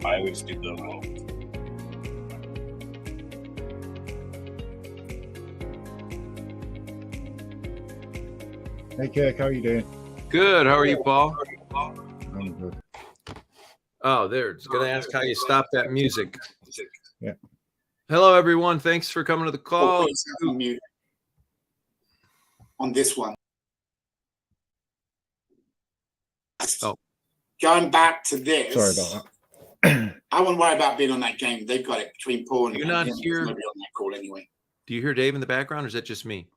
I always do the well. Hey Kirk, how are you doing? Good. How are you, Paul? I'm good. Oh, there. It's going to ask how you stop that music. Yeah. Hello, everyone. Thanks for coming to the call. On this one. Oh. Going back to this. Sorry about that. I wouldn't worry about being on that game. They've got it between Paul and You're not here. Nobody on that call anyway. Do you hear Dave in the background, or is that just me?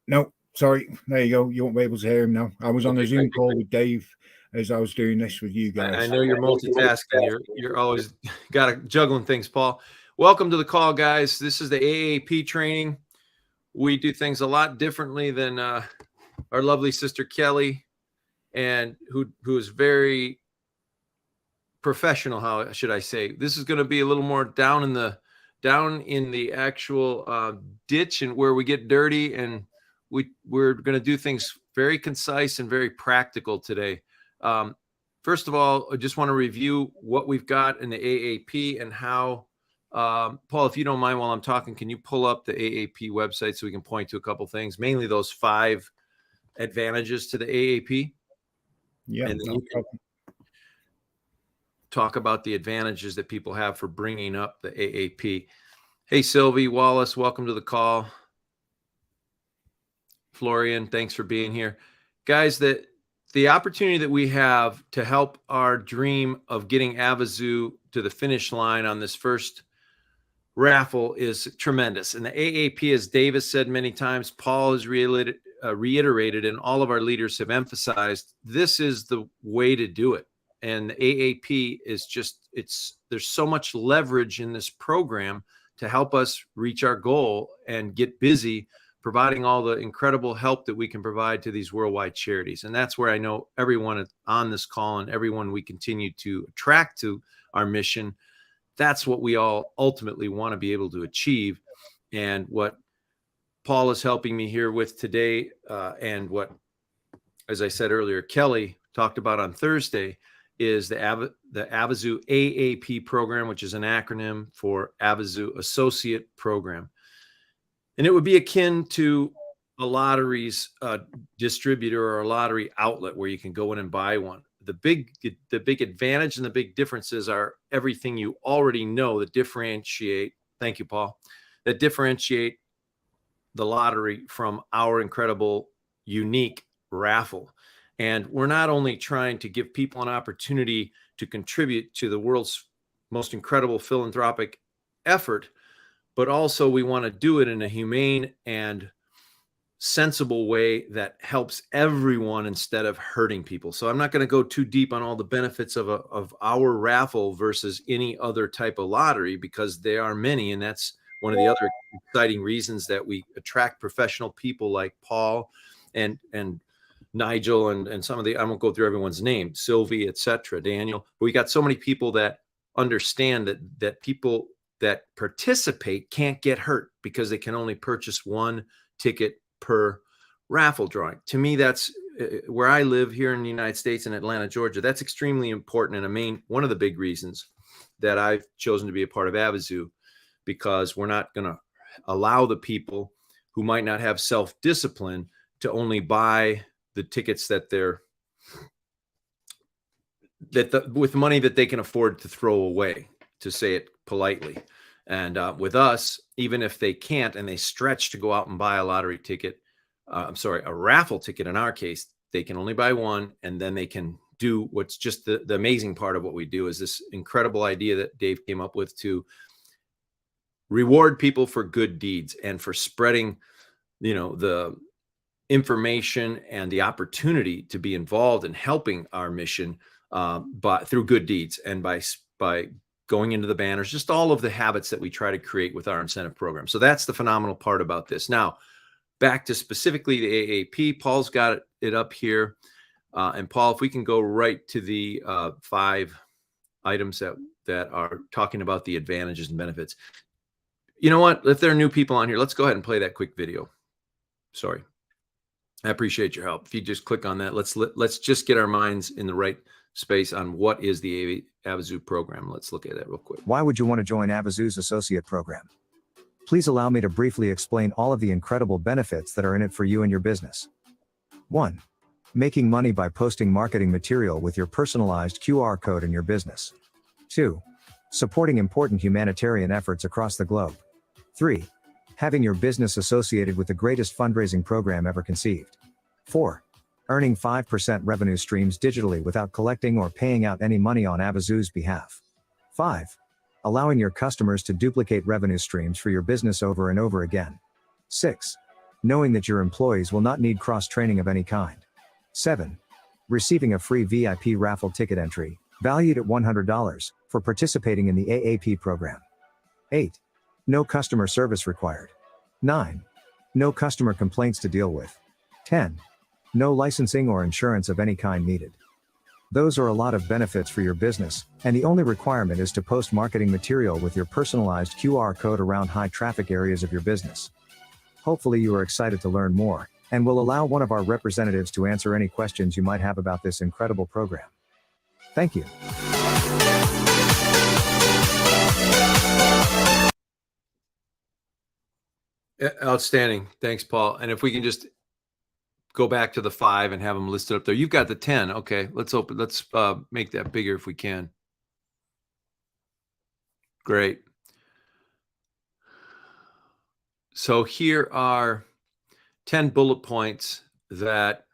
No, sorry. There you go. You won't be able to hear him now. I was on a Zoom call with Dave as I was doing this with you guys. I know you're multitasking. You're always juggling things, Paul. Welcome to the call, guys. This is the AAP training. We do things a lot differently than our lovely sister Kelly, and who is very professional. How should I say? This is going to be a little more down in the actual ditch and where we get dirty, and we're going to do things very concise and very practical today. First of all, I just want to review what we've got in the AAP and how, Paul, if you don't mind, while I'm talking, can you pull up the AAP website so we can point to a couple things, mainly those 5 advantages to the AAP? Yeah, and then you can talk about the advantages that people have for bringing up the AAP. Hey, Sylvie Wallace, welcome to the call. Florian, thanks for being here. Guys, the opportunity that we have to help our dream of getting Avazoo to the finish line on this first raffle is tremendous. And the AAP, as Davis said many times, Paul has reiterated, and all of our leaders have emphasized, this is the way to do it. And the AAP is just, there's so much leverage in this program to help us reach our goal and get busy providing all the incredible help that we can provide to these worldwide charities. And that's where I know everyone on this call and everyone we continue to attract to our mission, that's what we all ultimately want to be able to achieve. And what Paul is helping me here with today, and what, as I said earlier, Kelly talked about on Thursday, is the Avazoo AAP program, which is an acronym for Avazoo Associate Program. And it would be akin to a lottery's distributor or a lottery outlet where you can go in and buy one. The big advantage and the big differences are everything you already know that differentiate. Thank you, Paul. That differentiate the lottery from our incredible, unique raffle. And we're not only trying to give people an opportunity to contribute to the world's most incredible philanthropic effort, but also we want to do it in a humane and sensible way that helps everyone instead of hurting people. So I'm not going to go too deep on all the benefits of our raffle versus any other type of lottery, because there are many, and that's one of the other exciting reasons that we attract professional people like Paul and Nigel and some of the, I won't go through everyone's name, Sylvie, etc., Daniel. But we got so many people that understand that people that participate can't get hurt because they can only purchase one ticket per raffle drawing. To me, that's where I live here in the United States in Atlanta, Georgia. That's extremely important and one of the big reasons that I've chosen to be a part of Avazoo, because we're not going to allow the people who might not have self-discipline to only buy the tickets with money that they can afford to throw away, to say it politely. And with us, even if they can't and they stretch to go out and buy a lottery ticket, a raffle ticket in our case, they can only buy one, and then they can do what's just the amazing part of what we do is this incredible idea that Dave came up with to reward people for good deeds and for spreading, the information and the opportunity to be involved in helping our mission, but through good deeds and by going into the banners, just all of the habits that we try to create with our incentive program. So that's the phenomenal part about this. Now, back to specifically the AAP, Paul's got it up here. And Paul, if we can go right to the 5 items that are talking about the advantages and benefits. You know what? If there are new people on here, let's go ahead and play that quick video. Sorry. I appreciate your help. If you just click on that, let's just get our minds in the right space on what is the Avazoo program. Let's look at that real quick. Why would you want to join Avazoo's associate program? Please allow me to briefly explain all of the incredible benefits that are in it for you and your business. 1. Making money by posting marketing material with your personalized QR code in your business. 2. Supporting important humanitarian efforts across the globe. 3. Having your business associated with the greatest fundraising program ever conceived. 4. Earning 5% revenue streams digitally without collecting or paying out any money on Avazoo's behalf. 5. Allowing your customers to duplicate revenue streams for your business over and over again. 6. Knowing that your employees will not need cross-training of any kind. 7. Receiving a free VIP raffle ticket entry, valued at $100, for participating in the AAP program. 8. No customer service required. 9. No customer complaints to deal with. 10. No licensing or insurance of any kind needed. Those are a lot of benefits for your business, and the only requirement is to post marketing material with your personalized QR code around high traffic areas of your business. Hopefully you are excited to learn more, and will allow one of our representatives to answer any questions you might have about this incredible program. Thank you. Outstanding. Thanks, Paul. And if we can just go back to the 5 and have them listed up there. You've got the 10. Okay, let's make that bigger if we can. Great. So here are 10 bullet points that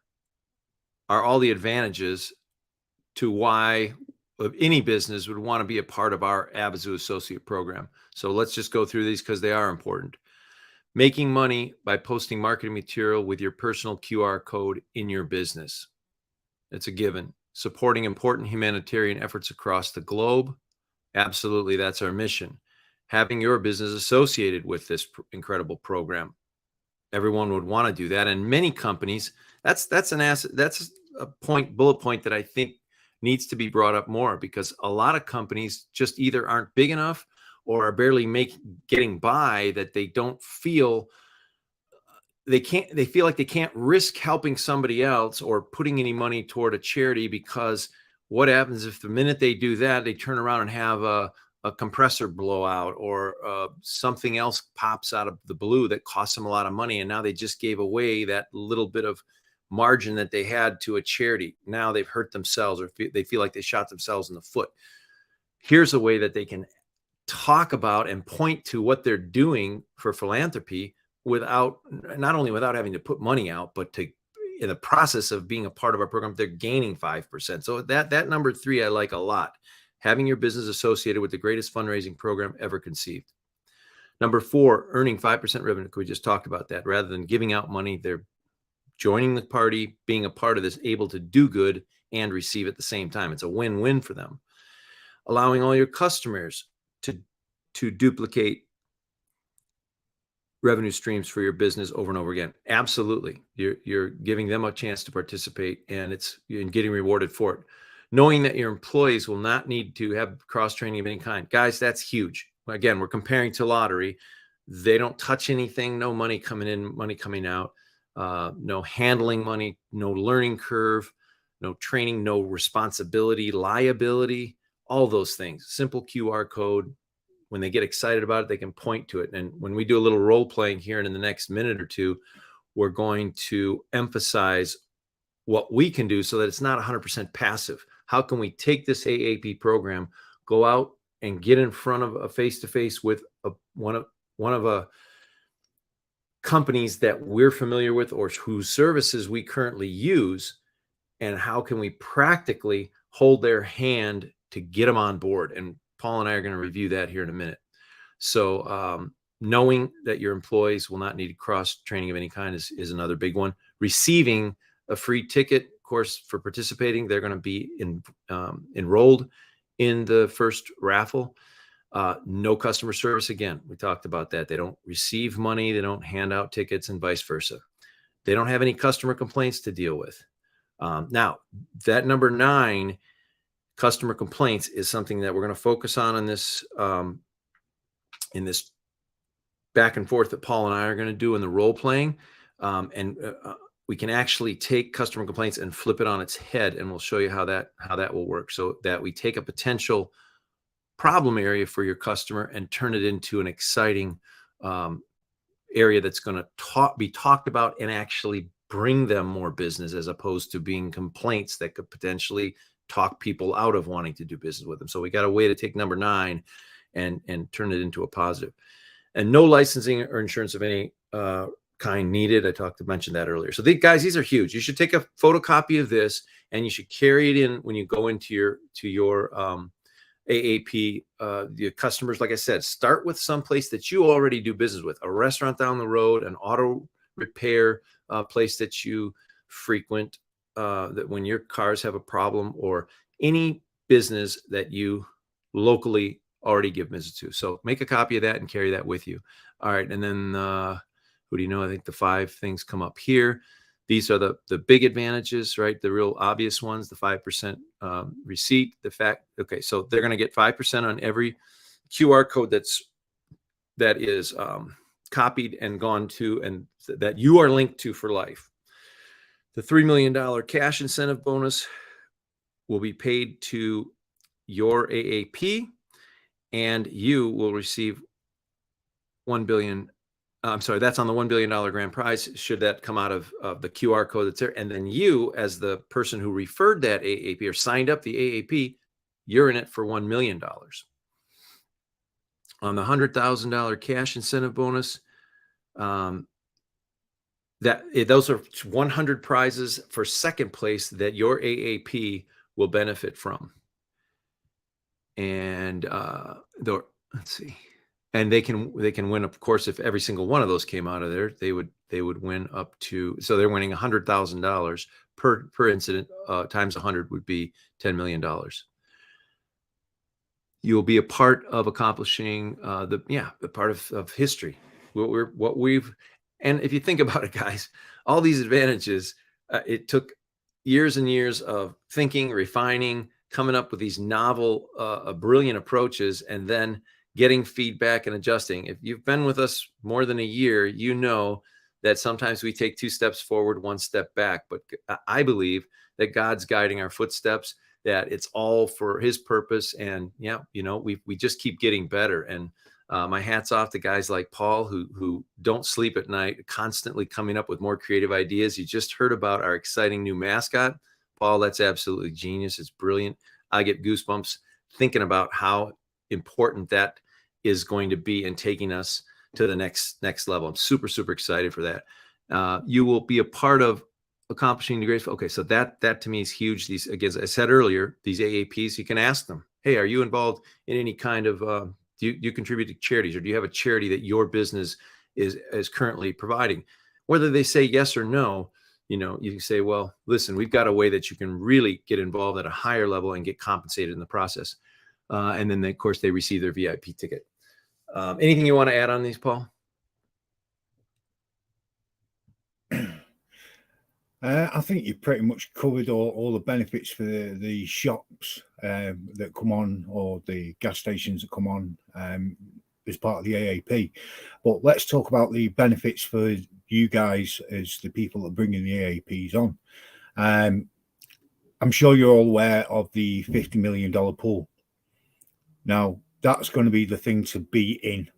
are all the advantages to why any business would want to be a part of our Avazoo Associate program. So let's just go through these because they are important. Making money by posting marketing material with your personal QR code in your business. It's a given. Supporting important humanitarian efforts across the globe. Absolutely, that's our mission. Having your business associated with this incredible program. Everyone would want to do that. And many companies, that's an asset. That's a bullet point that I think needs to be brought up more, because a lot of companies just either aren't big enough or are barely getting by, that they don't feel they feel like they can't risk helping somebody else or putting any money toward a charity, because what happens if the minute they do that, they turn around and have a compressor blowout, or something else pops out of the blue that costs them a lot of money, and now they just gave away that little bit of margin that they had to a charity. Now they've hurt themselves, or they feel like they shot themselves in the foot. Here's a way that they can talk about and point to what they're doing for philanthropy not only without having to put money out, but in the process of being a part of our program, they're gaining 5%. So that number 3, I like a lot. Having your business associated with the greatest fundraising program ever conceived. Number 4, earning 5% revenue. We just talked about that. Rather than giving out money, they're joining the party, being a part of this, able to do good and receive at the same time. It's a win-win for them. Allowing all your customers to duplicate revenue streams for your business over and over again. Absolutely. You're giving them a chance to participate, and you're getting rewarded for it. Knowing that your employees will not need to have cross-training of any kind. Guys, that's huge. Again, we're comparing to lottery. They don't touch anything, no money coming in, money coming out, no handling money, no learning curve, no training, no responsibility, liability, all those things. Simple QR code. When they get excited about it, they can point to it. And when we do a little role playing here and in the next minute or two, we're going to emphasize what we can do so that it's not 100% passive. How can we take this AAP program, go out and get in front of a face-to-face with one of a companies that we're familiar with or whose services we currently use, and how can we practically hold their hand to get them on board? And Paul and I are going to review that here in a minute. So knowing that your employees will not need cross-training of any kind is another big one. Receiving a free ticket, of course, for participating. They're going to be enrolled in the first raffle. No customer service. Again, we talked about that. They don't receive money. They don't hand out tickets, and vice versa. They don't have any customer complaints to deal with. Now, that number 9, customer complaints, is something that we're going to focus on in this back and forth that Paul and I are going to do in the role playing. we can actually take customer complaints and flip it on its head, and we'll show you how that will work, so that we take a potential problem area for your customer and turn it into an exciting area that's going to be talked about and actually bring them more business, as opposed to being complaints that could potentially talk people out of wanting to do business with them. So we got a way to take number 9 and turn it into a positive. And no licensing or insurance of any kind needed. I mentioned that earlier. So guys, these are huge. You should take a photocopy of this, and you should carry it in when you go into your AAP. The customers, like I said, start with some place that you already do business with, a restaurant down the road, an auto repair place that you frequent, that when your cars have a problem, or any business that you locally already give business to. So make a copy of that and carry that with you. All right. And then who do you know? I think the 5 things come up here. These are the big advantages, right? The real obvious ones, the 5% receipt, okay, so they're going to get 5% on every QR code that is copied and gone to, and that you are linked to for life. The $3 million cash incentive bonus will be paid to your AAP, and you will receive $1 billion. That's on the $1 billion grand prize, should that come out of the QR code that's there. And then you, as the person who referred that AAP or signed up the AAP, you're in it for $1 million. On the $100,000 cash incentive bonus, those are 100 prizes for second place that your AAP will benefit from. And let's see. And they can win, of course, if every single one of those came out of there, they would win up to, so they're winning $100,000 per incident, times 100 would be $10 million. You will be a part of accomplishing the part of history. And if you think about it, guys, all these advantages, it took years and years of thinking, refining, coming up with these novel, brilliant approaches, and then getting feedback and adjusting. If you've been with us more than a year, you know that sometimes we take 2 steps forward, 1 step back. But I believe that God's guiding our footsteps, that it's all for his purpose. And we just keep getting better. And my hat's off to guys like Paul, who don't sleep at night, constantly coming up with more creative ideas. You just heard about our exciting new mascot. Paul, that's absolutely genius. It's brilliant. I get goosebumps thinking about how important that is going to be in taking us to the next level. I'm super, super excited for that. You will be a part of accomplishing the greatest. Okay, so that to me is huge. These, again, as I said earlier, these AAPs, you can ask them, hey, are you involved in any kind of, do you contribute to charities, or do you have a charity that your business is currently providing? Whether they say yes or no, you can say, well, listen, we've got a way that you can really get involved at a higher level and get compensated in the process. And then, of course, they receive their VIP ticket. Anything you want to add on these, Paul? I think you've pretty much covered all the benefits for the shops that come on, or the gas stations that come on as part of the AAP. But let's talk about the benefits for you guys as the people that are bringing the AAPs on. I'm sure you're all aware of the $50 million pool. Now, that's going to be the thing to be in.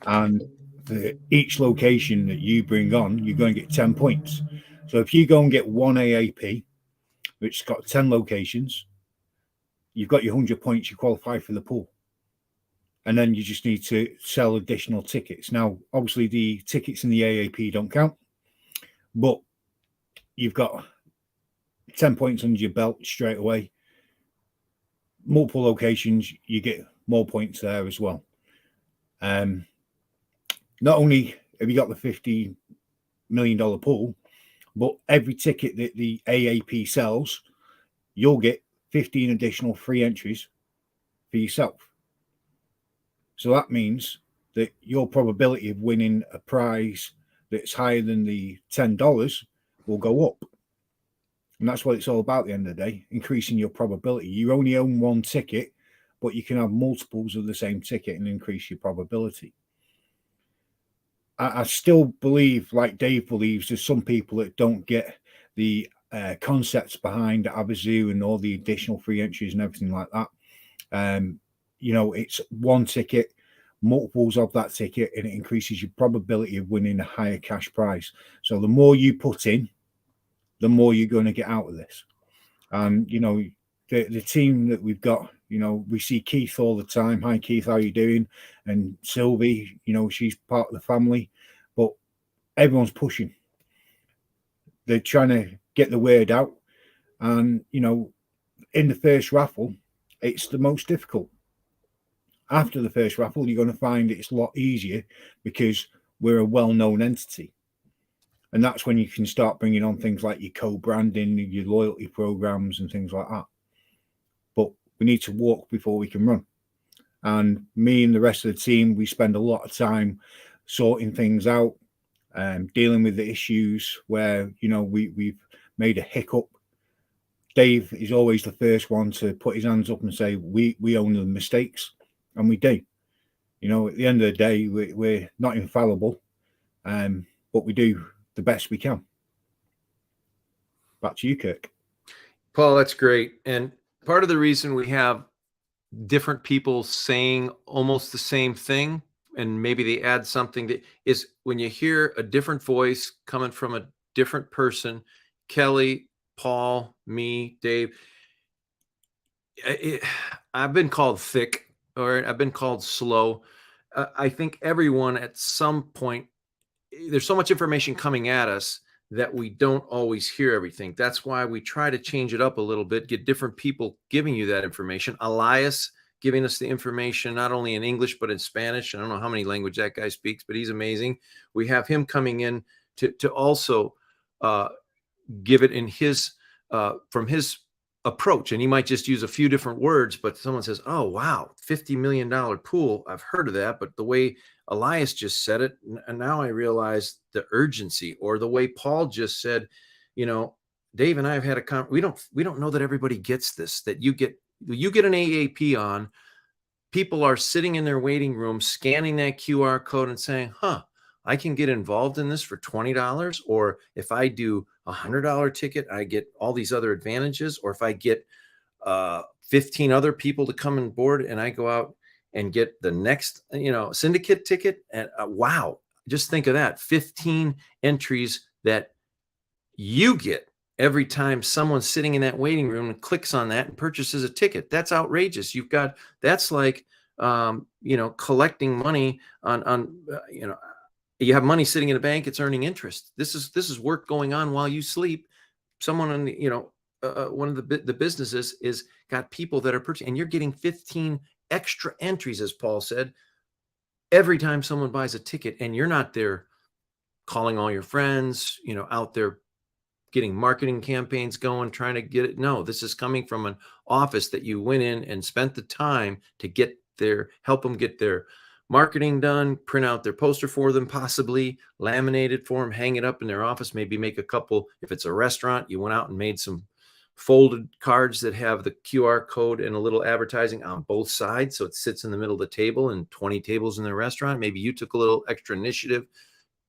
And for each location that you bring on, you're going to get 10 points. So if you go and get one AAP, which has got 10 locations, you've got your 100 points, you qualify for the pool. And then you just need to sell additional tickets. Now, obviously, the tickets in the AAP don't count, but you've got 10 points under your belt straight away. Multiple locations, you get more points there as well. Not only have you got the $50 million pool, but every ticket that the AAP sells, you'll get 15 additional free entries for yourself. So that means that your probability of winning a prize that's higher than the $10 will go up. And that's what it's all about at the end of the day, increasing your probability. You only own one ticket, but you can have multiples of the same ticket and increase your probability. I still believe, like Dave believes, there's some people that don't get the concepts behind Avazoo and all the additional free entries and everything like that. You know, it's one ticket, multiples of that ticket, and it increases your probability of winning a higher cash prize. So the more you put in, the more you're going to get out of this. And, you know, the team that we've got, you know, we see Keith all the time. Hi, Keith, how you doing? And Sylvie, you know, she's part of the family. But everyone's pushing. They're trying to get the word out. And, you know, in the first raffle, it's the most difficult. After the first raffle, you're going to find it's a lot easier because we're a well-known entity. And that's when you can start bringing on things like your co-branding, your loyalty programs and things like that. But we need to walk before we can run. And me and the rest of the team, we spend a lot of time sorting things out, dealing with the issues where, you know, we've made a hiccup. Dave is always the first one to put his hands up and say, we own the mistakes. And we do. You know, at the end of the day, we're not infallible, but we do the best we can. Back to you, Kirk. Paul, that's great. And part of the reason we have different people saying almost the same thing, and maybe they add something, that is when you hear a different voice coming from a different person, Kelly, Paul, me, Dave, I've been called thick, or I've been called slow. I think everyone at some point, there's so much information coming at us that we don't always hear everything. That's why we try to change it up a little bit, get different people giving you that information. Elias giving us the information, not only in English, but in Spanish. I don't know how many languages that guy speaks, but he's amazing. We have him coming in to also give it in his, from his approach. And he might just use a few different words, but someone says, oh, wow, $50 million pool. I've heard of that. But the way Elias just said it, and now I realize the urgency, or the way Paul just said, you know, Dave and I have had a we don't know that everybody gets this, that you get an AAP on, people are sitting in their waiting room, scanning that QR code and saying, huh, I can get involved in this for $20. Or if I do $100 ticket, I get all these other advantages. Or if I get 15 other people to come on board and I go out and get the next, you know, syndicate ticket. And wow, just think of that, 15 entries that you get every time someone's sitting in that waiting room and clicks on that and purchases a ticket. That's outrageous. You've got, that's like, you know, collecting money on you know, you have money sitting in a bank, it's earning interest. This is work going on while you sleep. Someone on the, you know, one of the businesses is got people that are purchasing, and you're getting 15 extra entries, as Paul said, every time someone buys a ticket. And you're not there calling all your friends, you know, out there getting marketing campaigns going, trying to get it. No, this is coming from an office that you went in and spent the time to get their, help them get their marketing done, print out their poster for them, possibly laminate it for them, hang it up in their office, maybe make a couple. If it's a restaurant, you went out and made some folded cards that have the QR code and a little advertising on both sides, so it sits in the middle of the table, and 20 tables in the restaurant. Maybe you took a little extra initiative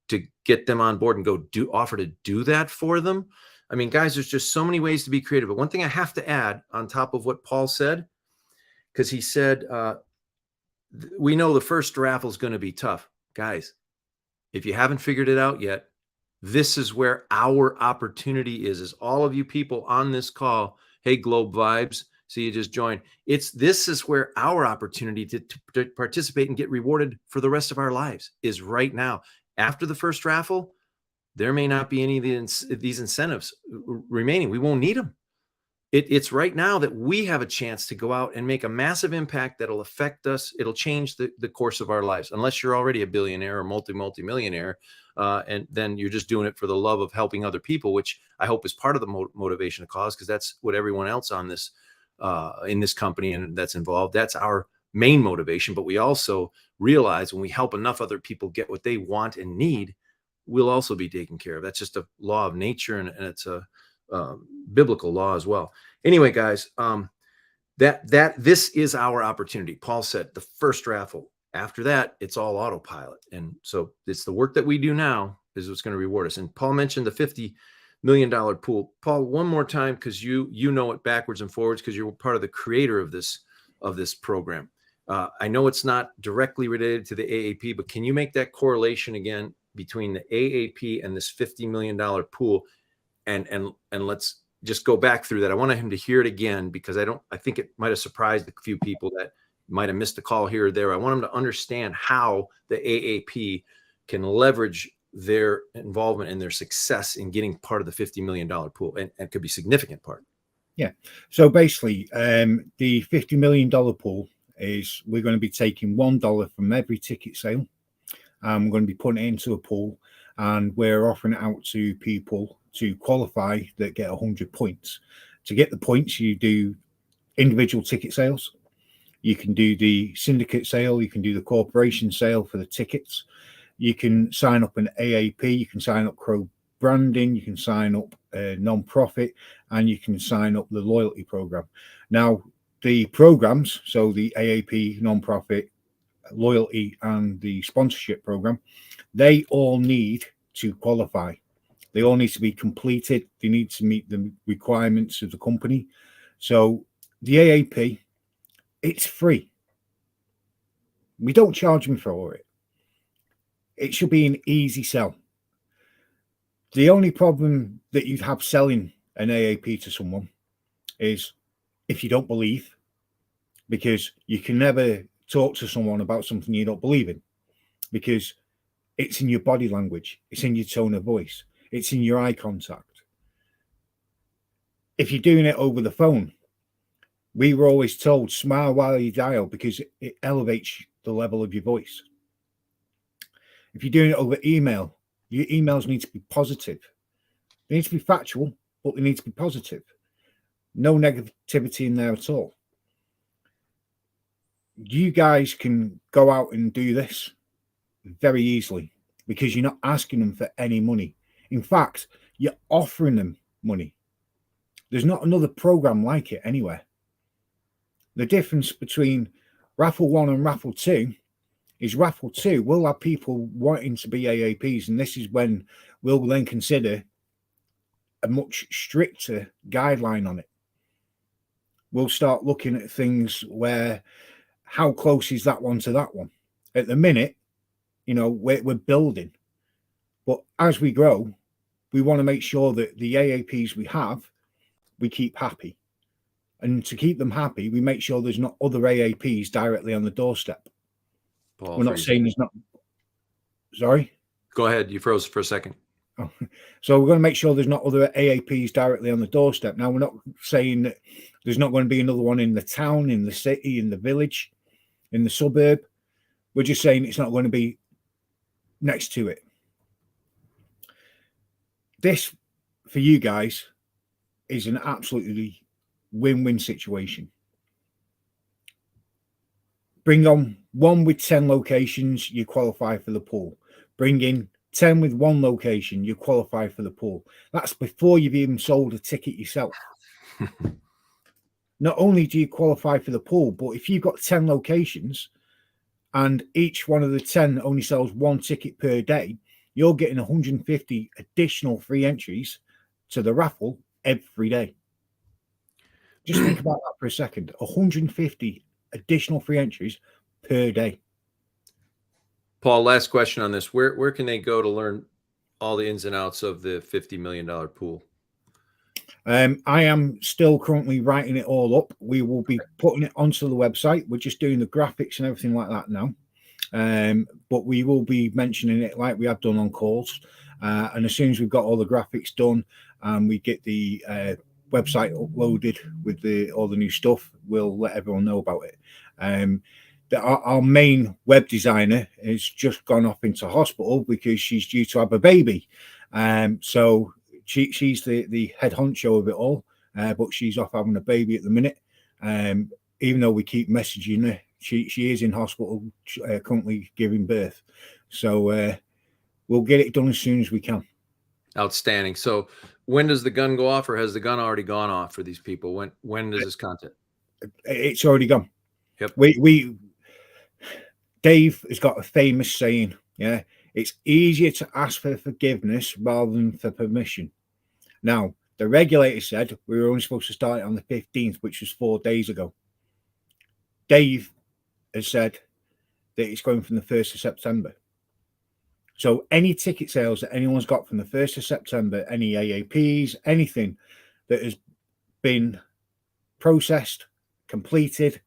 to get them on board and go offer to do that for them. I mean, guys, there's just so many ways to be creative. But one thing I have to add on top of what Paul said, because he said, we know the first raffle is going to be tough. Guys, if you haven't figured it out yet, this is where our opportunity is all of you people on this call. Hey, Globe Vibes. So you just joined. This is where our opportunity to participate and get rewarded for the rest of our lives is right now. After the first raffle, there may not be any of these incentives remaining. We won't need them. It's right now that we have a chance to go out and make a massive impact that'll affect us. It'll change the course of our lives, unless you're already a billionaire or multi-millionaire. And then you're just doing it for the love of helping other people, which I hope is part of the motivation of cause, because that's what everyone else on this, in this company and that's involved, that's our main motivation. But we also realize when we help enough other people get what they want and need, we'll also be taken care of. That's just a law of nature, and it's a biblical law as well. Anyway, guys, this is our opportunity. Paul said the first raffle, After that, it's all autopilot. And so it's the work that we do now is what's going to reward us. And Paul mentioned the $50 million pool. Paul, one more time, because you know it backwards and forwards, because you're part of the creator of this program. I know it's not directly related to the AAP, but can you make that correlation again between the AAP and this $50 million pool? And let's just go back through that. I want him to hear it again, because I think it might have surprised a few people that might have missed the call here or there. I want them to understand how the AAP can leverage their involvement and their success in getting part of the $50 million pool, and could be a significant part. Yeah. So basically, the $50 million pool is, we're going to be taking $1 from every ticket sale. We're going to be putting it into a pool, and we're offering it out to people to qualify that get 100 points. To get the points, you do individual ticket sales. You can do the syndicate sale. You can do the corporation sale for the tickets. You can sign up an AAP. You can sign up Crow Branding. You can sign up a non-profit, and you can sign up the loyalty program. Now, the programs, so the AAP, non-profit, loyalty, and the sponsorship program, they all need to qualify. They all need to be completed. They need to meet the requirements of the company. So the AAP, it's free. We don't charge them for it. It should be an easy sell. The only problem that you'd have selling an AAP to someone is if you don't believe, because you can never talk to someone about something you don't believe in, because it's in your body language, it's in your tone of voice, it's in your eye contact. If you're doing it over the phone, we were always told, smile while you dial, because it elevates the level of your voice. If you're doing it over email, your emails need to be positive. They need to be factual, but they need to be positive. No negativity in there at all. You guys can go out and do this very easily, because you're not asking them for any money. In fact, you're offering them money. There's not another program like it anywhere. The difference between Raffle 1 and Raffle 2 is Raffle 2 will have people wanting to be AAPs, and this is when we'll then consider a much stricter guideline on it. We'll start looking at things where, how close is that one to that one? At the minute, you know, we're building. But as we grow, we want to make sure that the AAPs we have, we keep happy. And to keep them happy, we make sure there's not other AAPs directly on the doorstep. Paul, we're not saying there's not. Sorry? Go ahead. You froze for a second. Oh. So we're going to make sure there's not other AAPs directly on the doorstep. Now, we're not saying that there's not going to be another one in the town, in the city, in the village, in the suburb. We're just saying it's not going to be next to it. This, for you guys, is an absolutely win-win situation. Bring on one with 10 locations, you qualify for the pool. Bring in 10 with one location, you qualify for the pool. That's before you've even sold a ticket yourself. Not only do you qualify for the pool, but if you've got 10 locations and each one of the 10 only sells one ticket per day, you're getting 150 additional free entries to the raffle every day. Just think about that for a second. 150 additional free entries per day. Paul, last question on this. Where can they go to learn all the ins and outs of the $50 million pool? I am still currently writing it all up. We will be putting it onto the website. We're just doing the graphics and everything like that now. But we will be mentioning it like we have done on calls. And as soon as we've got all the graphics done and we get the website uploaded with all the new stuff, we'll let everyone know about it. Our main web designer has just gone off into hospital because she's due to have a baby. So she's the head honcho of it all, but she's off having a baby at the minute. Even though we keep messaging her, she is in hospital currently giving birth. So we'll get it done as soon as we can. Outstanding. So when does the gun go off, or has the gun already gone off for these people? When does this content? It's already gone. Yep. Dave has got a famous saying, yeah, it's easier to ask for forgiveness rather than for permission. Now, the regulator said we were only supposed to start it on the 15th, which was 4 days ago. Dave has said that it's going from the 1st of September. So any ticket sales that anyone's got from the 1st of September, any AAPs, anything that has been processed, completed,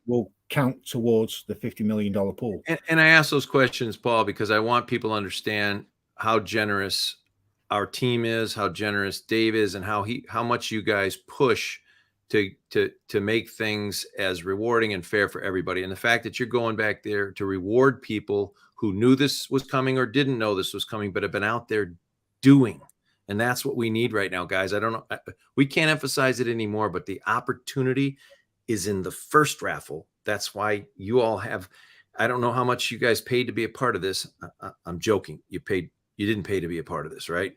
will count towards the $50 million pool. And I ask those questions, Paul, because I want people to understand how generous our team is, how generous Dave is, and how much you guys push to make things as rewarding and fair for everybody. And the fact that you're going back there to reward people who knew this was coming or didn't know this was coming, but have been out there doing. And that's what we need right now, guys. I don't know. We can't emphasize it anymore, but the opportunity is in the first raffle. That's why you all have, I don't know how much you guys paid to be a part of this. I'm joking. You didn't pay to be a part of this, right?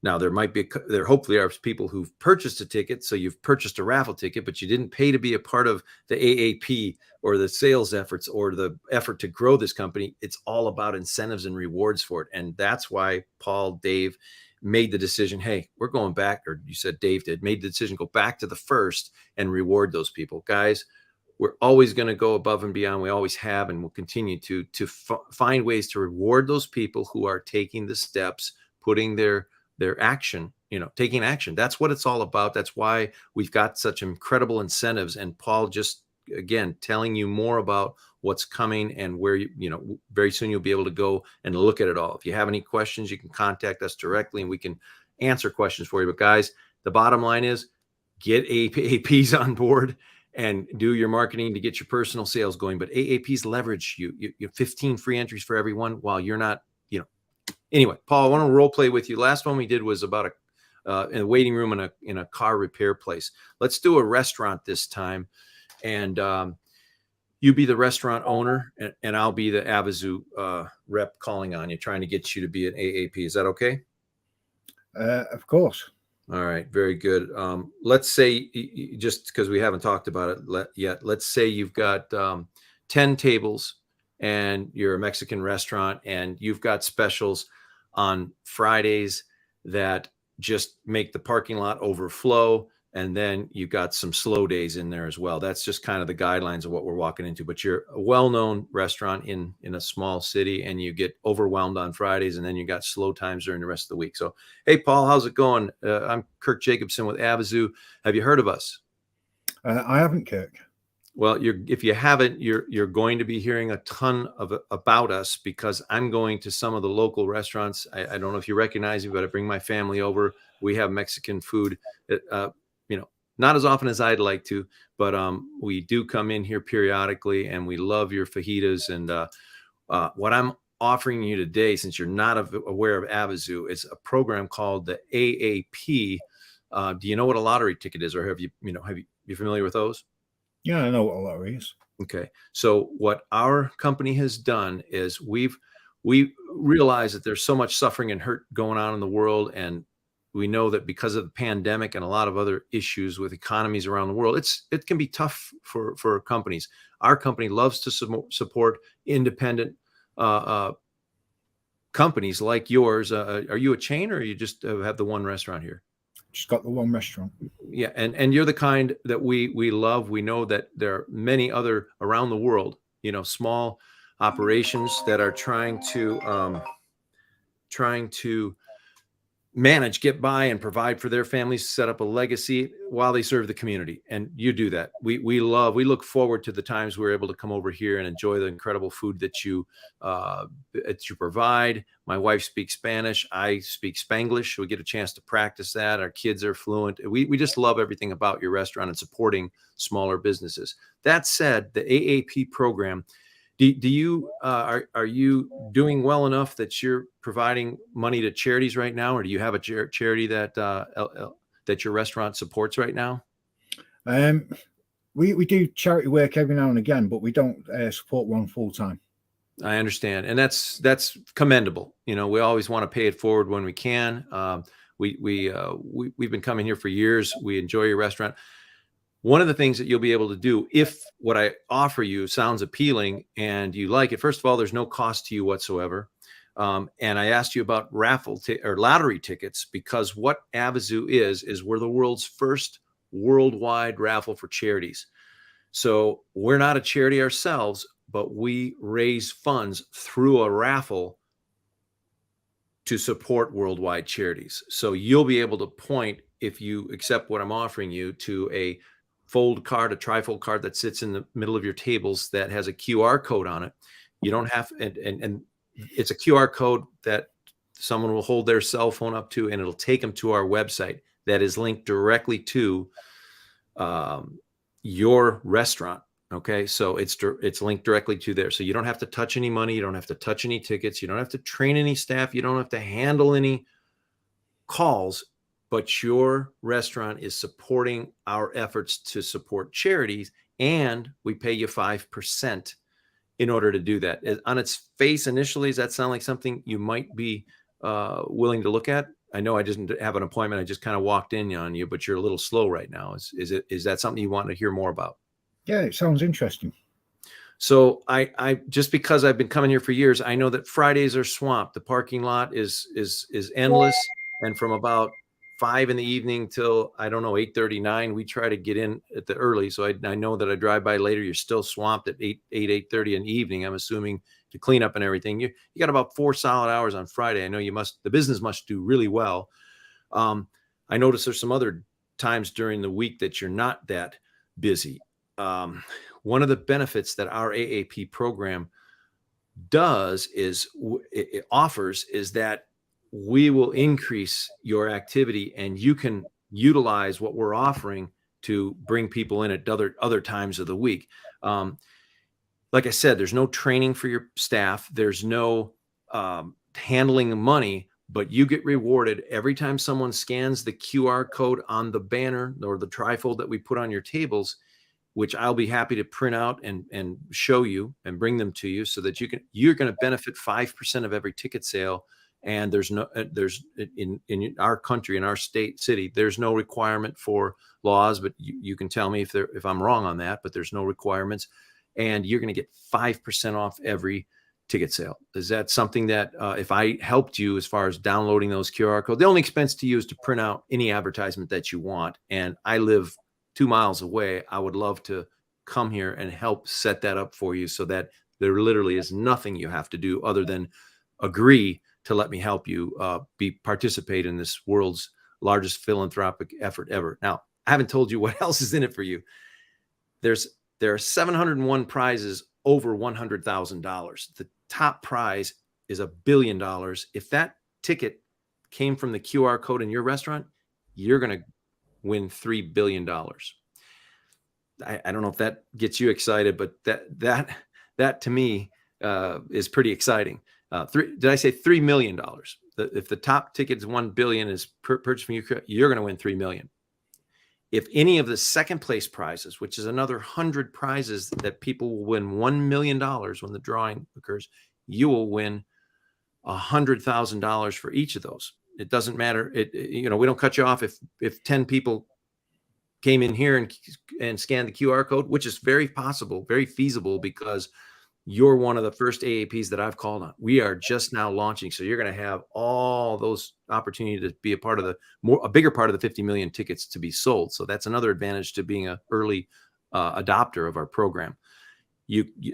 Now there hopefully are people who've purchased a ticket. So you've purchased a raffle ticket, but you didn't pay to be a part of the AAP or the sales efforts or the effort to grow this company. It's all about incentives and rewards for it. And that's why Paul, Dave made the decision. Hey, we're going back, or you said Dave made the decision, go back to the first and reward those people. Guys, we're always going to go above and beyond. We always have, and we'll continue to find ways to reward those people who are taking the steps, putting their action, taking action. That's what it's all about. That's why we've got such incredible incentives. And Paul just, again, telling you more about what's coming and where, very soon you'll be able to go and look at it all. If you have any questions, you can contact us directly and we can answer questions for you. But guys, the bottom line is get AAPs on board and do your marketing to get your personal sales going. But AAPs leverage you 15 free entries for everyone while you're not, Anyway, Paul, I want to role play with you. Last one we did was about in a waiting room in a car repair place. Let's do a restaurant this time, and you be the restaurant owner, and I'll be the Avazoo rep calling on you, trying to get you to be an AAP. Is that okay? Of course. All right, very good. Let's say, just because we haven't talked about it yet, let's say you've got 10 tables and you're a Mexican restaurant and you've got specials on Fridays that just make the parking lot overflow. And then you've got some slow days in there as well. That's just kind of the guidelines of what we're walking into. But you're a well-known restaurant in a small city, and you get overwhelmed on Fridays, and then you got slow times during the rest of the week. So, hey, Paul, how's it going? I'm Kirk Jacobson with Avazoo. Have you heard of us? I haven't, Kirk. Well, if you haven't, you're going to be hearing a ton about us, because I'm going to some of the local restaurants. I don't know if you recognize me, but I bring my family over. We have Mexican food, not as often as I'd like to, but we do come in here periodically, and we love your fajitas. And what I'm offering you today, since you're not aware of Avazoo, is a program called the AAP. Do you know what a lottery ticket is, or have you familiar with those? Yeah, I know what a lottery is. Okay. So what our company has done is we realize that there's so much suffering and hurt going on in the world. And we know that because of the pandemic and a lot of other issues with economies around the world, it can be tough for companies. Our company loves to support independent companies like yours. Are you a chain, or you just have the one restaurant here? Just got the one restaurant. Yeah, and you're the kind that we love. We know that there are many other around the world, small operations that are trying to manage, get by, and provide for their families, set up a legacy while they serve the community. And you do that. We look forward to the times we're able to come over here and enjoy the incredible food that you provide. My wife speaks Spanish. I speak Spanglish. We get a chance to practice that. Our kids are fluent. We just love everything about your restaurant and supporting smaller businesses. That said, the AAP program, are you doing well enough that you're providing money to charities right now, or do you have a charity that your restaurant supports right now? We do charity work every now and again, but we don't support one full time. I understand, and that's commendable. We always want to pay it forward when we can. We've been coming here for years. We enjoy your restaurant. one of the things that you'll be able to do, if what I offer you sounds appealing and you like it, first of all, there's no cost to you whatsoever. And I asked you about raffle or lottery tickets, because what Avazoo is we're the world's first worldwide raffle for charities. So we're not a charity ourselves, but we raise funds through a raffle to support worldwide charities. So you'll be able to point, if you accept what I'm offering you, to a fold card, a trifold card that sits in the middle of your tables that has a QR code on it. You don't have, and it's a QR code that someone will hold their cell phone up to, and it'll take them to our website that is linked directly to your restaurant. Okay, so it's linked directly to there. So you don't have to touch any money. You don't have to touch any tickets. You don't have to train any staff. You don't have to handle any calls. But your restaurant is supporting our efforts to support charities, and we pay you 5% in order to do that. On its face, initially, does that sound like something you might be willing to look at? I know I didn't have an appointment. I just kind of walked in on you, but you're a little slow right now. Is that something you want to hear more about? Yeah, it sounds interesting. So I just, because I've been coming here for years, I know that Fridays are swamped. The parking lot is endless, and from about 5 in the evening till, I don't know, 8:39, we try to get in at the early. So I know that I drive by later, you're still swamped at 8:30 in the evening. I'm assuming to clean up and everything. You got about 4 solid hours on Friday. I know the business must do really well. I notice there's some other times during the week that you're not that busy. One of the benefits that our AAP program offers is that we will increase your activity, and you can utilize what we're offering to bring people in at other times of the week. Like I said, there's no training for your staff. There's no handling the money, but you get rewarded every time someone scans the QR code on the banner or the trifold that we put on your tables, which I'll be happy to print out and show you and bring them to you, so that you're going to benefit 5% of every ticket sale. And there's in our country, in our city, there's no requirement for laws, but you can tell me if I'm wrong on that, but there's no requirements, and you're going to get 5% off every ticket sale. Is that something that if I helped you as far as downloading those QR codes, the only expense to you is to print out any advertisement that you want, and I live 2 miles away, I would love to come here and help set that up for you, so that there literally is nothing you have to do other than agree to let me help you participate in this world's largest philanthropic effort ever. Now, I haven't told you what else is in it for you. There are 701 prizes over $100,000. The top prize is $1 billion. If that ticket came from the QR code in your restaurant, you're going to win $3 billion. I don't know if that gets you excited, but that to me is pretty exciting. Did I say $3 million? If the top ticket is $1 billion is purchased from you, you're going to win $3 million. If any of the second place prizes, which is another 100 prizes that people will win $1 million when the drawing occurs, you will win $100,000 for each of those. It doesn't matter. We don't cut you off if 10 people came in here and scanned the QR code, which is very possible, very feasible, because you're one of the first AAPs that I've called on. We are just now launching, so you're going to have all those opportunities to be a part of a bigger part of the 50 million tickets to be sold. So that's another advantage to being an early adopter of our program.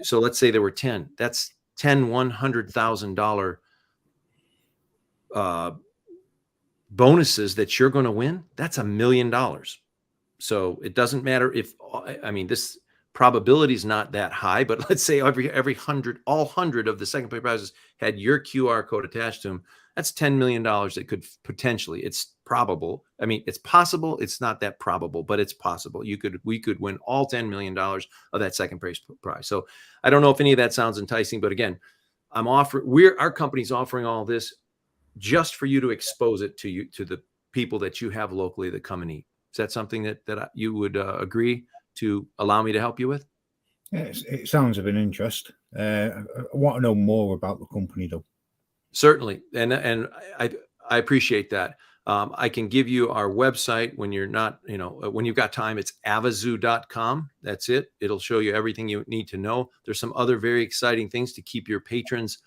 So let's say there were 10. That's 10 $100,000 bonuses that you're going to win. That's $1 million. So it doesn't matter this probability is not that high, but let's say all 100 of the second place prizes had your QR code attached to them. That's $10 million that could potentially, it's probable. It's possible. It's not that probable, but it's possible. We could win all $10 million of that second place prize. So I don't know if any of that sounds enticing, but again, our company's offering all this just for you to expose it to the people that you have locally that come and eat. Is that something that you would agree to allow me to help you with? Yeah, it sounds of an interest. I want to know more about the company, though. Certainly, and I appreciate that. I can give you our website when you're not, when you've got time. It's avazoo.com. That's it. It'll show you everything you need to know. There's some other very exciting things to keep your patrons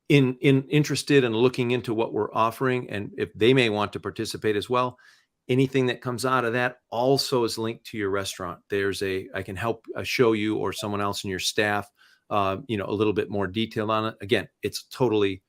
interested and looking into what we're offering, and if they may want to participate as well. Anything that comes out of that also is linked to your restaurant. I can help show you or someone else in your staff, a little bit more detail on it. Again, it's totally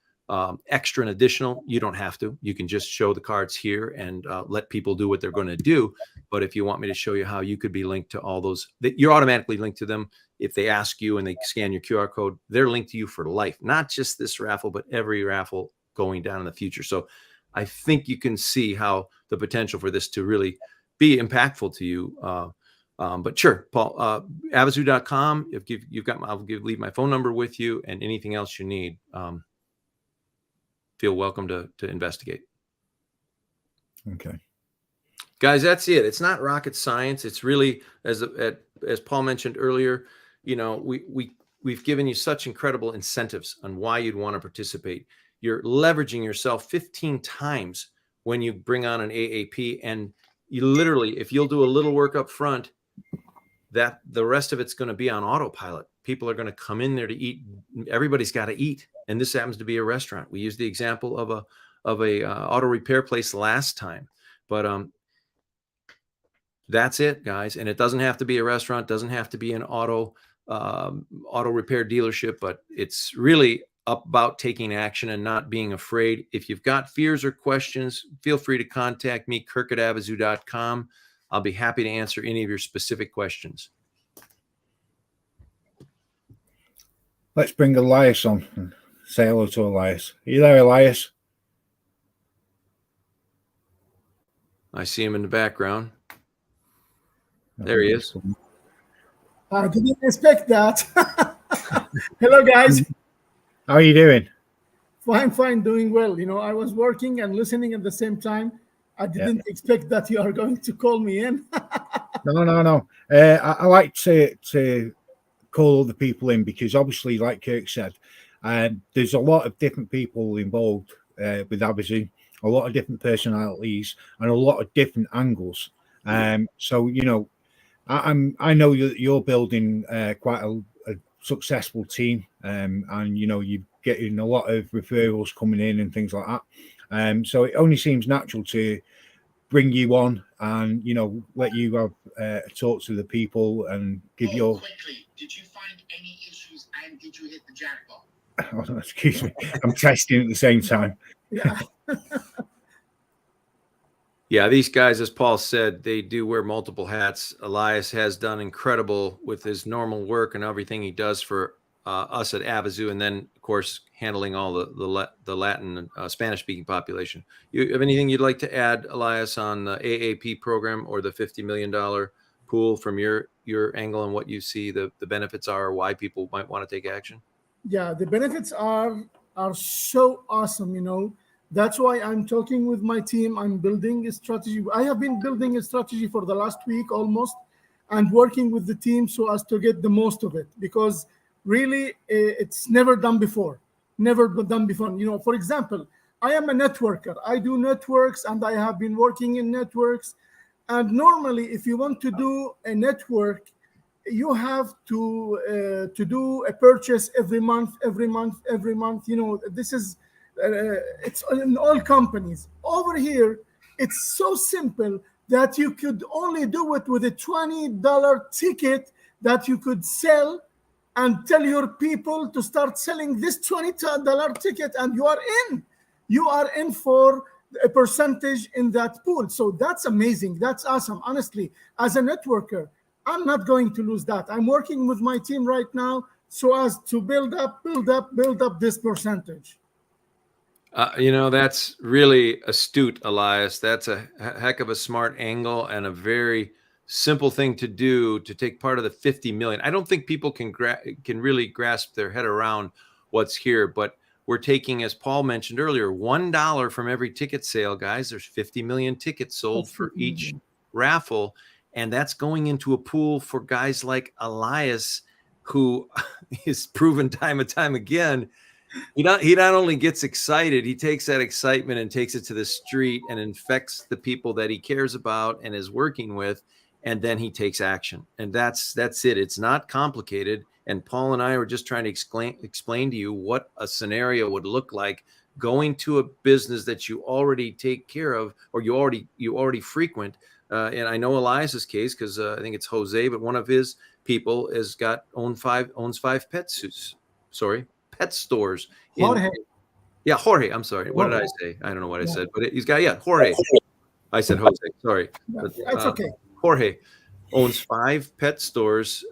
extra and additional. You don't have to. You can just show the cards here and let people do what they're going to do. But if you want me to show you how you could be linked to all those, you're automatically linked to them. If they ask you and they scan your QR code, they're linked to you for life, not just this raffle, but every raffle going down in the future. So I think you can see how the potential for this to really be impactful to you. But sure, Paul, avazoo.com. If you've got, leave my phone number with you, and anything else you need, feel welcome to investigate. Okay. Guys, that's it. It's not rocket science. It's really, as Paul mentioned earlier, we've given you such incredible incentives on why you'd want to participate. You're leveraging yourself 15 times when you bring on an AAP, and you literally, if you'll do a little work up front, that the rest of it's going to be on autopilot. People are going to come in there to eat. Everybody's got to eat, and this happens to be a restaurant. We used the example of a auto repair place last time, but that's it, guys. And it doesn't have to be a restaurant, doesn't have to be an auto repair dealership, but it's really about taking action and not being afraid. If you've got fears or questions, feel free to contact me, kirk@avazoo.com. I'll be happy to answer any of your specific questions. Let's bring Elias on and say hello to Elias. Are you there, Elias? I see him in the background. There he is. I didn't expect that. Hello, guys. How are you doing? Fine, doing well. I was working and listening at the same time. I didn't expect that you are going to call me in. No. I like to call other people in because obviously, like Kirk said, there's a lot of different people involved with Avazoo, a lot of different personalities, and a lot of different angles. So I know you're building quite a successful team, and you're getting a lot of referrals coming in and things like that. So it only seems natural to bring you on and let you have a talk to the people and give your. Quickly, did you find any issues and did you hit the jackpot? Oh, excuse me, I'm testing at the same time. Yeah. Yeah, these guys, as Paul said, they do wear multiple hats. Elias has done incredible with his normal work and everything he does for us at Avazoo, and then, of course, handling all the Latin Spanish-speaking population. You have anything you'd like to add, Elias, on the AAP program or the $50 million pool from your angle and what you see the benefits are, or why people might want to take action? Yeah, the benefits are so awesome. That's why I'm talking with my team. I'm building a strategy. I have been building a strategy for the last week almost, and working with the team so as to get the most of it, because really it's never done before. For example, I am a networker. I do networks, and I have been working in networks. And normally, if you want to do a network, you have to do a purchase every month. This is it's in all companies. Over here, it's so simple that you could only do it with a $20 ticket that you could sell and tell your people to start selling this $20 ticket, and you are in for a percentage in that pool. So that's amazing. That's awesome. Honestly, as a networker, I'm not going to lose that. I'm working with my team right now so as to build up this percentage. That's really astute, Elias. That's a heck of a smart angle and a very simple thing to do to take part of the 50 million. I don't think people can really grasp their head around what's here, but we're taking, as Paul mentioned earlier, $1 from every ticket sale, guys. There's 50 million tickets sold for each raffle, and that's going into a pool for guys like Elias, who is proven time and time again he not only gets excited, he takes that excitement and takes it to the street and infects the people that he cares about and is working with, and then he takes action. And that's it. It's not complicated. And Paul and I were just trying to explain to you what a scenario would look like going to a business that you already take care of, or you already frequent. And I know Elias's case, because I think it's Jose, but one of his people owns five pet stores Jorge. yeah, Jorge. I'm sorry. What did I say? I don't know what I said, but he's got, Jorge. I said Jose. Sorry. But, That's okay. Jorge owns 5 pet stores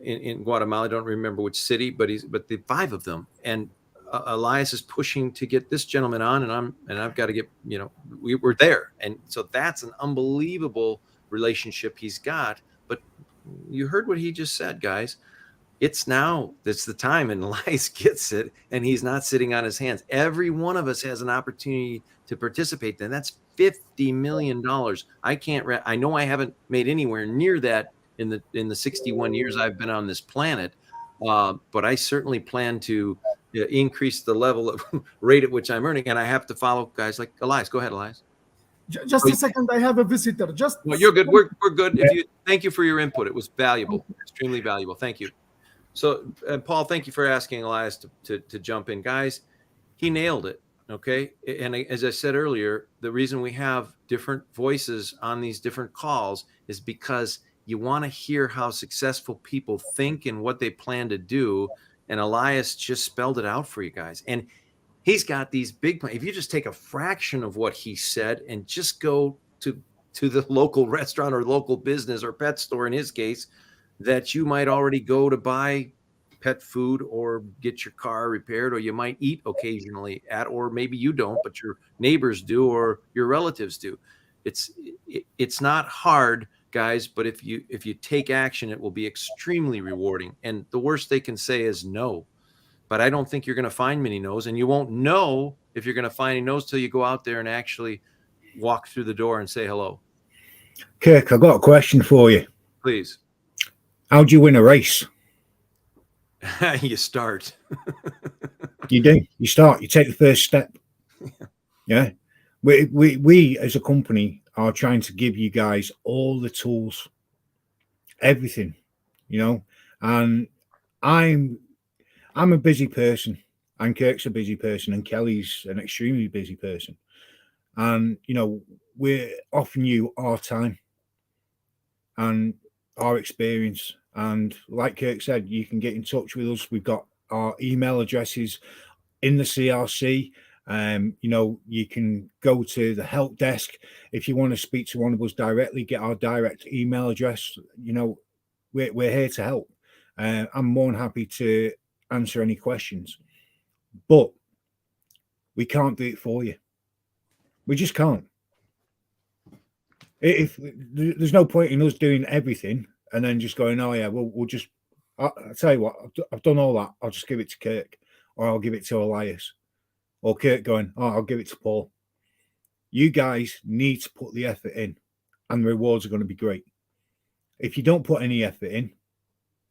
in Guatemala. I don't remember which city, but the 5 of them. And Elias is pushing to get this gentleman on, and I've got to get, we're there. And so that's an unbelievable relationship he's got. But you heard what he just said, guys. It's the time, and Elias gets it, and he's not sitting on his hands. Every one of us has an opportunity to participate. And that's $50 million. I know I haven't made anywhere near that in the 61 years I've been on this planet. But I certainly plan to increase the level of rate at which I'm earning. And I have to follow guys like Elias. Go ahead, Elias. Just a second. I have a visitor. Well, you're good. We're good. Thank you for your input. It was valuable, extremely valuable. Thank you. So, Paul, thank you for asking Elias to jump in. Guys, he nailed it, okay? And as I said earlier, the reason we have different voices on these different calls is because you want to hear how successful people think and what they plan to do. And Elias just spelled it out for you guys. And he's got these big plans. If you just take a fraction of what he said and just go to the local restaurant or local business or pet store, in his case, that you might already go to buy pet food or get your car repaired, or you might eat occasionally at, or maybe you don't, but your neighbors do, or your relatives do. It's not hard, guys, but if you take action, it will be extremely rewarding. And the worst they can say is no. But I don't think you're going to find many no's, and you won't know if you're going to find any no's till you go out there and actually walk through the door and say hello. Kirk, I've got a question for you. Please. How do you win a race? You start. You do. You start. You take the first step. Yeah. We as a company are trying to give you guys all the tools, everything, and I'm a busy person, and Kirk's a busy person, and Kelly's an extremely busy person. And, we're offering you our time and our experience. And like Kirk said, you can get in touch with us. We've got our email addresses in the CRC. You can go to the help desk if you want to speak to one of us directly. Get our direct email address. We're here to help. I'm more than happy to answer any questions, but we can't do it for you. We just can't. If there's no point in us doing everything and then just going, oh yeah, we'll just. I'll tell you what, I've done all that. I'll just give it to Kirk, or I'll give it to Elias, or Kirk going, oh, I'll give it to Paul. You guys need to put the effort in, and the rewards are going to be great. If you don't put any effort in,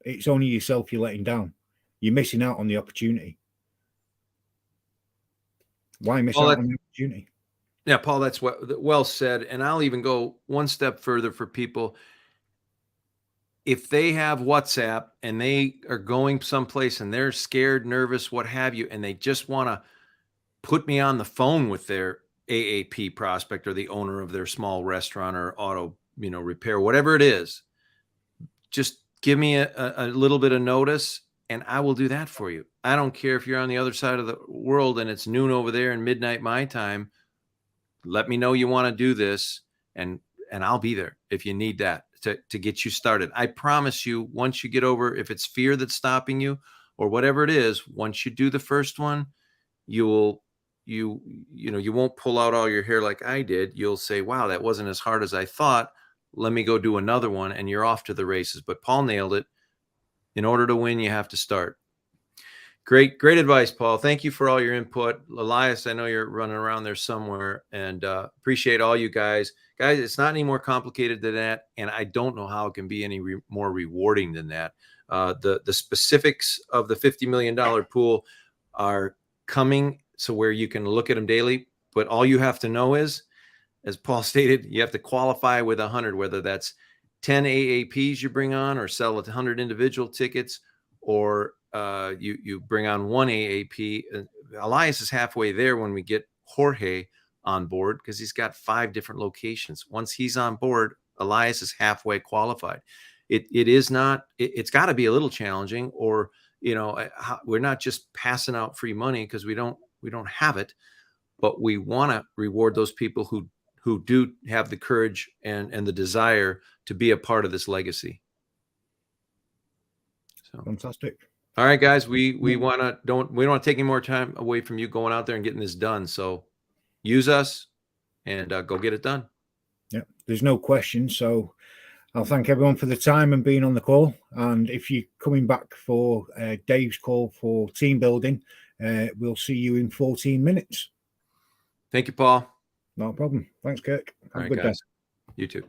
it's only yourself you're letting down. You're missing out on the opportunity. Why miss out on the opportunity? Yeah, Paul, that's well said. And I'll even go one step further for people. If they have WhatsApp and they are going someplace and they're scared, nervous, what have you, and they just want to put me on the phone with their AAP prospect or the owner of their small restaurant or auto, repair, whatever it is, just give me a little bit of notice and I will do that for you. I don't care if you're on the other side of the world and it's noon over there and midnight my time. Let me know you want to do this, and I'll be there if you need that to get you started. I promise you, once you get over, if it's fear that's stopping you or whatever it is, once you do the first one, you won't pull out all your hair like I did. You'll say, wow, that wasn't as hard as I thought. Let me go do another one, and you're off to the races. But Paul nailed it. In order to win, you have to start. Great advice, Paul. Thank you for all your input. Elias, I know you're running around there somewhere, and appreciate all you guys. Guys, it's not any more complicated than that, and I don't know how it can be any more rewarding than that. The specifics of the $50 million pool are coming, so where you can look at them daily. But all you have to know is, as Paul stated, you have to qualify with 100, whether that's 10 AAPs you bring on or sell 100 individual tickets, or you bring on one AAP. Elias is halfway there when we get Jorge on board, because he's got 5 different locations. Once he's on board, Elias is halfway qualified. It's got to be a little challenging, or we're not just passing out free money because we don't have it, but we want to reward those people who do have the courage and the desire to be a part of this legacy. So Fantastic. All right, guys, we don't want to take any more time away from you going out there and getting this done. So use us and go get it done. Yeah, there's no question. So I'll thank everyone for the time and being on the call. And if you're coming back for Dave's call for team building, we'll see you in 14 minutes. Thank you, Paul. No problem. Thanks, Kirk. Have a good day. You too.